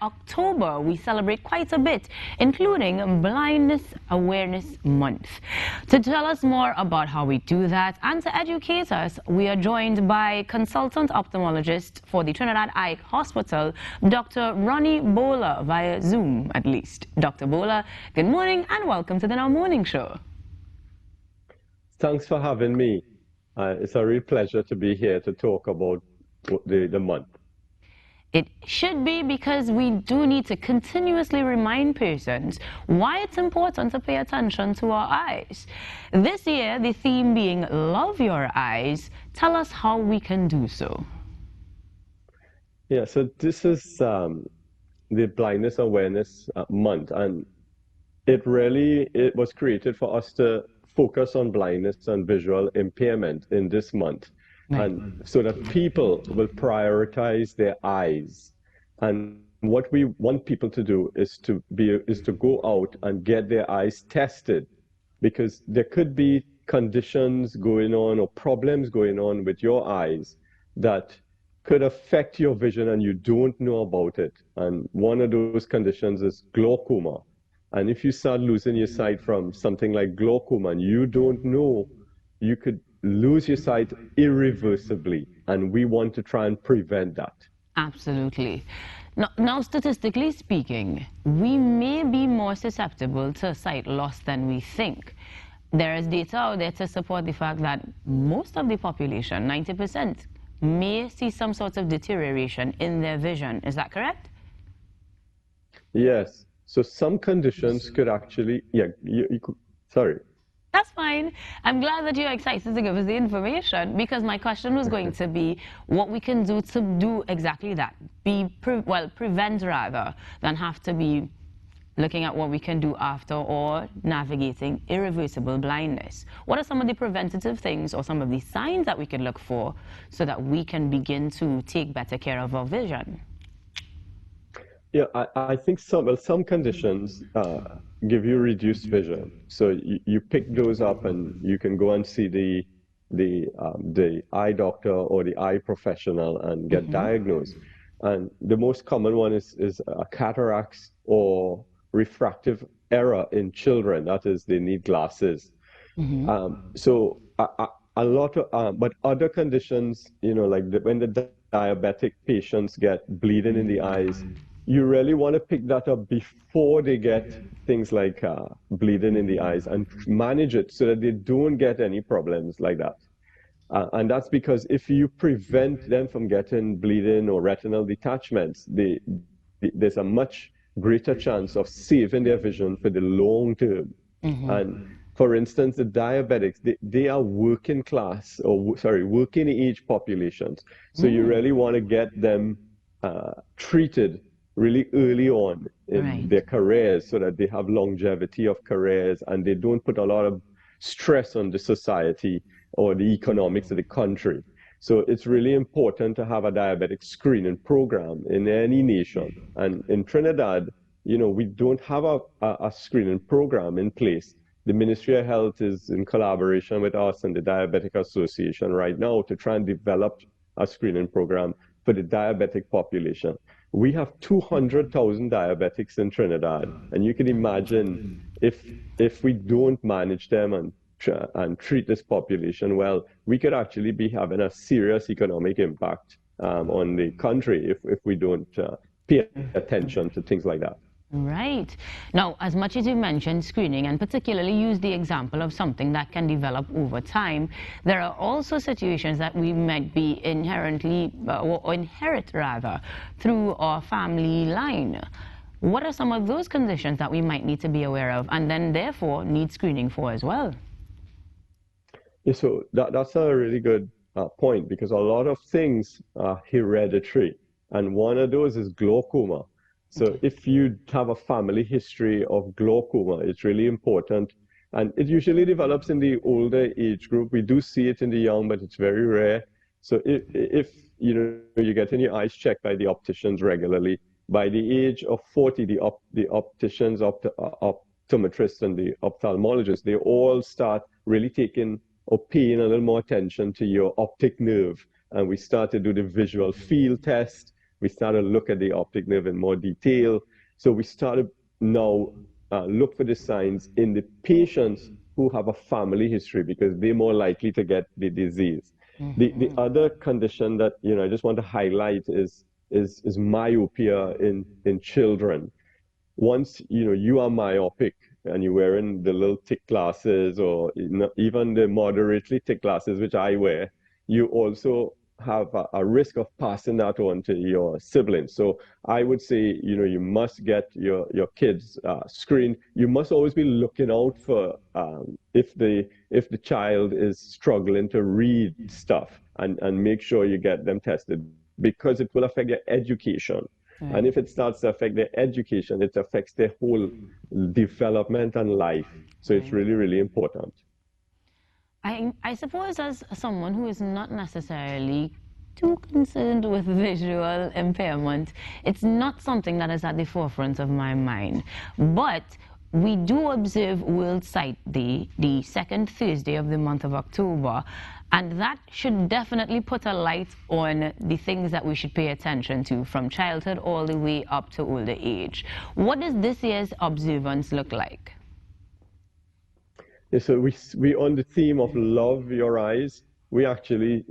October, we celebrate quite a bit, including Blindness Awareness Month. To tell us more about how we do that and to educate us, we are joined by consultant ophthalmologist for the Trinidad Eye Hospital, Dr. Ronnie Bhola, via Zoom at least. Dr. Bhola, good morning and welcome to the Now Morning Show. Thanks for having me. It's a real pleasure to be here to talk about the month. It should be, because we do need to continuously remind patients why it's important to pay attention to our eyes. This year, the theme being Love Your Eyes. Tell us how we can do so. Yeah, so this is the Blindness Awareness Month, and it was created for us to focus on blindness and visual impairment in this month. Right. And so that people will prioritize their eyes. And what we want people to do is to go out and get their eyes tested, because there could be conditions going on or problems going on with your eyes that could affect your vision and you don't know about it. And one of those conditions is glaucoma. And if you start losing your sight from something like glaucoma and you don't know, you could lose your sight irreversibly. And we want to try and prevent that. Absolutely. Now, statistically speaking, we may be more susceptible to sight loss than we think. There is data out there to support the fact that most of the population, 90%, may see some sort of deterioration in their vision. Is that correct? Yes. So some conditions could actually, you could, sorry. That's fine. I'm glad that you're excited to give us the information, because my question was going to be what we can do to do exactly that. Prevent rather than have to be looking at what we can do after or navigating irreversible blindness. What are some of the preventative things or some of the signs that we could look for so that we can begin to take better care of our vision? Yeah, I think some conditions give you reduced vision. So you pick those up and you can go and see the eye doctor or the eye professional and get diagnosed. And the most common one is cataracts or refractive error in children. That is, they need glasses. So a lot of, but other conditions, like when the diabetic patients get bleeding in the eyes, you really want to pick that up before they get things like bleeding in the eyes and manage it so that they don't get any problems like that. And that's because if you prevent them from getting bleeding or retinal detachments, there's a much greater chance of saving their vision for the long term. And for instance, the diabetics, they are working class, working age populations. So you really want to get them treated really early on in their careers so that they have longevity of careers and they don't put a lot of stress on the society or the economics of the country. So it's really important to have a diabetic screening program in any nation. And in Trinidad, we don't have a screening program in place. The Ministry of Health is in collaboration with us and the Diabetic Association right now to try and develop a screening program for the diabetic population. We have 200,000 diabetics in Trinidad, and you can imagine if we don't manage them and treat this population well, we could actually be having a serious economic impact on the country if we don't pay attention to things like that. Right. Now, as much as you mentioned screening, and particularly use the example of something that can develop over time, there are also situations that we might be inherently, or inherit rather, through our family line. What are some of those conditions that we might need to be aware of and then therefore need screening for as well? Yeah, so that's a really good point, because a lot of things are hereditary, and one of those is glaucoma. So if you have a family history of glaucoma, it's really important. And it usually develops in the older age group. We do see it in the young, but it's very rare. So if you're getting your eyes checked by the opticians regularly, by the age of 40, the opticians, optometrists, and the ophthalmologists, they all start really taking or paying a little more attention to your optic nerve. And we start to do the visual field test. We started to look at the optic nerve in more detail. So we started now look for the signs in the patients who have a family history because they're more likely to get the disease. The other condition that I just want to highlight is myopia in children. Once you are myopic and you're wearing the little thick glasses or even the moderately thick glasses which I wear, you also have a risk of passing that on to your siblings. So I would say you must get your kids screened. You must always be looking out for if the child is struggling to read stuff, and make sure you get them tested because it will affect their education. Right. And if it starts to affect their education, it affects their whole development and life. So it's really, really important. I suppose as someone who is not necessarily too concerned with visual impairment, it's not something that is at the forefront of my mind. But we do observe World Sight Day, the second Thursday of the month of October, and that should definitely put a light on the things that we should pay attention to from childhood all the way up to older age. What does this year's observance look like? Yeah, so we on the theme of love your eyes, we actually,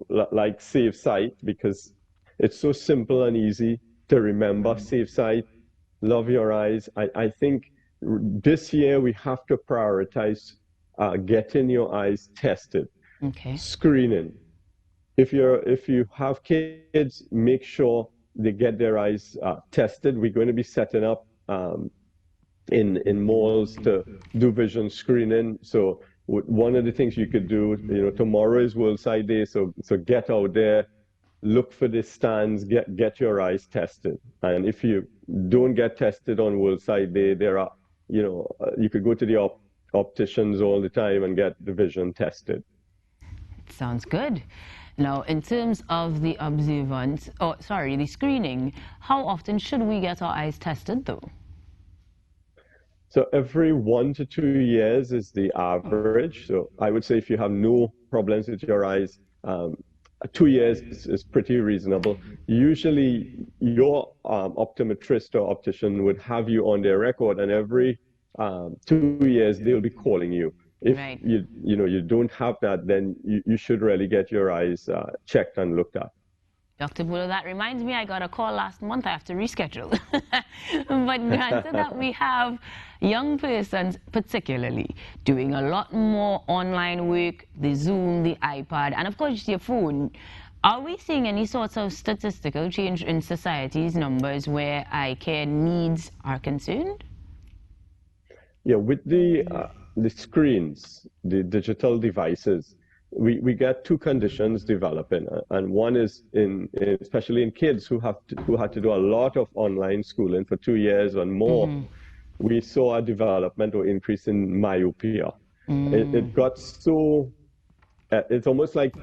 like Save Sight because it's so simple and easy to remember. Save Sight, love your eyes. I think this year we have to prioritize getting your eyes tested. Okay. Screening. If you have kids, make sure they get their eyes tested. We're going to be setting up in malls to do vision screening. So one of the things you could do, tomorrow is World Sight Day, so get out there, look for the stands, get your eyes tested. And if you don't get tested on World Sight Day, there are, you could go to the opticians all the time and get the vision tested. Sounds good. Now, in terms of the observance, the screening, how often should we get our eyes tested, though? So every 1 to 2 years is the average. So I would say if you have no problems with your eyes, 2 years is pretty reasonable. Usually your optometrist or optician would have you on their record, and every 2 years they'll be calling you. If Right. you don't have that, then you should really get your eyes checked and looked at. Dr. Bhola, that reminds me, I got a call last month. I have to reschedule. But granted that we have young persons, particularly, doing a lot more online work, the Zoom, the iPad, and of course your phone. Are we seeing any sorts of statistical change in society's numbers where eye care needs are concerned? Yeah, with the screens, the digital devices, we get two conditions developing, and one is especially in kids who had to do a lot of online schooling for 2 years and more. We saw a development or increase in myopia. It got so it's almost like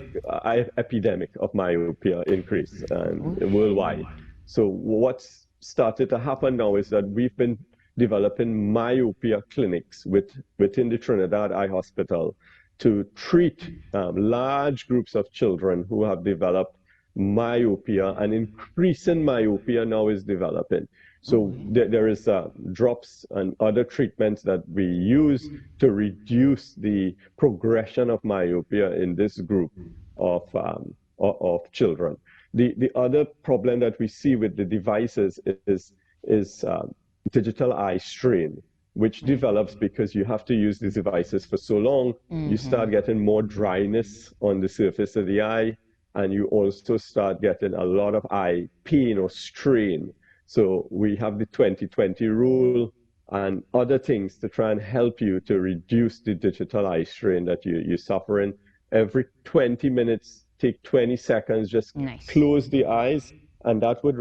an epidemic of myopia increase worldwide. So what's started to happen now is that we've been developing myopia clinics within the Trinidad Eye Hospital to treat large groups of children who have developed myopia, and increasing myopia now is developing. So there is drops and other treatments that we use to reduce the progression of myopia in this group of children. The other problem that we see with the devices is digital eye strain, which develops because you have to use these devices for so long. You start getting more dryness on the surface of the eye, and you also start getting a lot of eye pain or strain. So we have the 20/20 rule and other things to try and help you to reduce the digital eye strain that you're suffering. Every 20 minutes, take 20 seconds, just close the eyes, and that would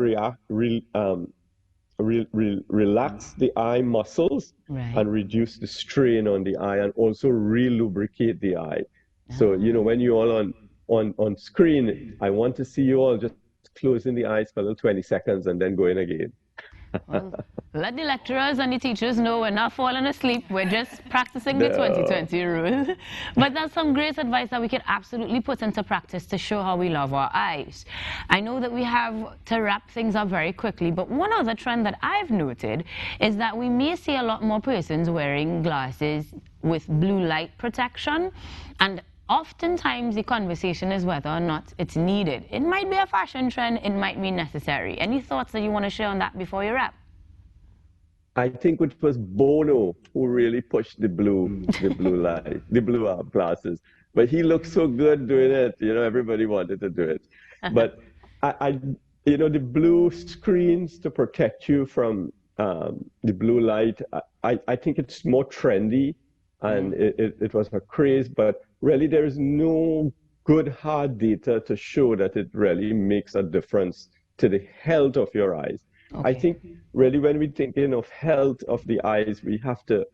relax the eye muscles and reduce the strain on the eye, and also re-lubricate the eye. So, when you're all on screen, I want to see you all just closing the eyes for a little 20 seconds and then going again. Well, Let the lecturers and the teachers know we're not falling asleep. We're just practicing the No. 2020 rule. But that's some great advice that we could absolutely put into practice to show how we love our eyes. I know that we have to wrap things up very quickly, but one other trend that I've noted is that we may see a lot more persons wearing glasses with blue light protection, and oftentimes the conversation is whether or not it's needed. It might be a fashion trend, it might be necessary. Any thoughts that you want to share on that before you wrap? I think it was Bono who really pushed the blue light, the blue glasses. But he looked so good doing it, everybody wanted to do it. But the blue screens to protect you from the blue light, I think it's more trendy, and it was a craze, but really there is no good hard data to show that it really makes a difference to the health of your eyes. Okay. I think really when we're thinking of health of the eyes, we have to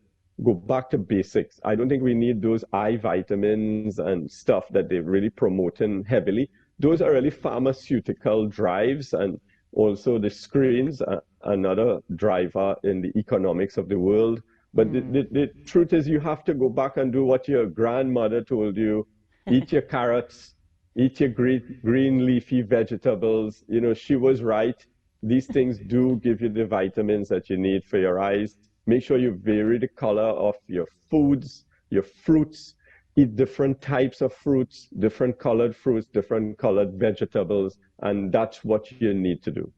go back to basics. I don't think we need those eye vitamins and stuff that they're really promoting heavily. Those are really pharmaceutical drives, and also the screens, another driver in the economics of the world. But the truth is you have to go back and do what your grandmother told you. Eat your carrots, eat your green leafy vegetables. She was right. These things do give you the vitamins that you need for your eyes. Make sure you vary the color of your foods, your fruits. Eat different types of fruits, different colored vegetables, and that's what you need to do.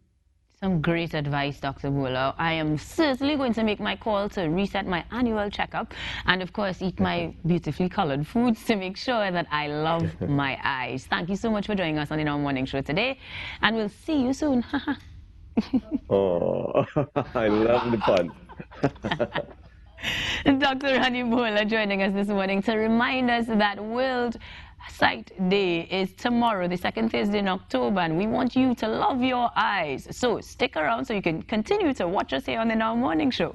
Some great advice, Dr. Bhola. I am certainly going to make my call to reset my annual checkup and, of course, eat my beautifully colored foods to make sure that I love my eyes. Thank you so much for joining us on the Now Morning Show today, and we'll see you soon. Oh, I love the pun. Dr. Ronnie Bhola joining us this morning to remind us that World Sight Day is tomorrow, the second Thursday in October, and we want you to love your eyes. So stick around so you can continue to watch us here on the Now Morning Show.